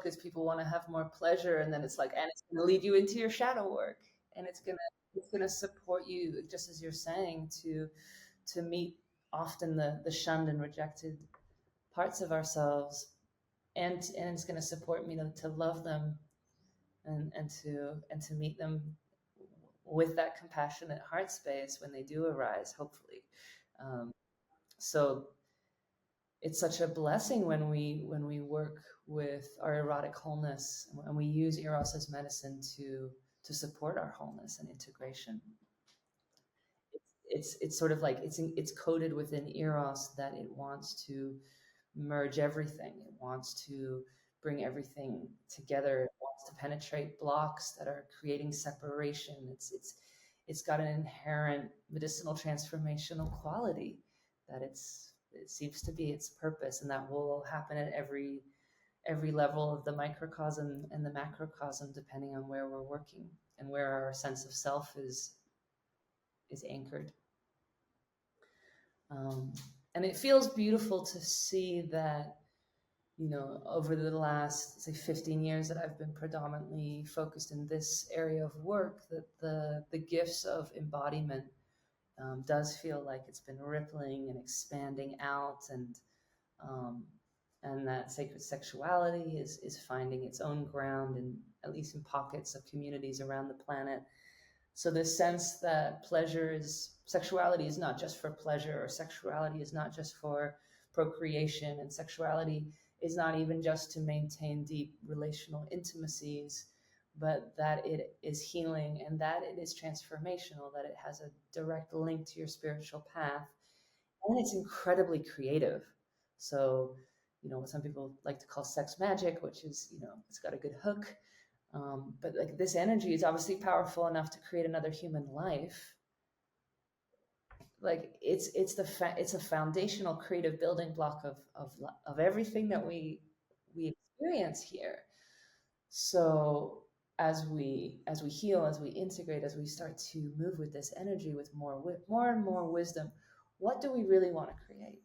because people want to have more pleasure, and then it's like, and it's going to lead you into your shadow work, and it's gonna support you, just as you're saying, to meet often the shunned and rejected parts of ourselves, and it's going to support me to love them, and to meet them with that compassionate heart space when they do arise, hopefully. Um, so it's such a blessing when we work with our erotic wholeness, and we use eros as medicine to support our wholeness and integration. It's sort of like it's coded within eros that it wants to merge everything. It wants to bring everything together. It wants to penetrate blocks that are creating separation. It's got an inherent medicinal transformational quality that it seems to be its purpose, and that will happen at every level of the microcosm and the macrocosm, depending on where we're working and where our sense of self is anchored. Um, and it feels beautiful to see that, over the last, say, 15 years that I've been predominantly focused in this area of work, that the gifts of embodiment does feel like it's been rippling and expanding out, um, and that sacred sexuality is finding its own ground, in at least in pockets of communities around the planet. So this sense that sexuality is not just for pleasure, or sexuality is not just for procreation, and sexuality is not even just to maintain deep relational intimacies, but that it is healing, and that it is transformational, that it has a direct link to your spiritual path, and it's incredibly creative. So, what some people like to call sex magic, which is, it's got a good hook. But like, this energy is obviously powerful enough to create another human life. Like, it's a foundational creative building block of everything that we experience here. So as we heal, as we integrate, as we start to move with this energy with more and more wisdom, what do we really want to create?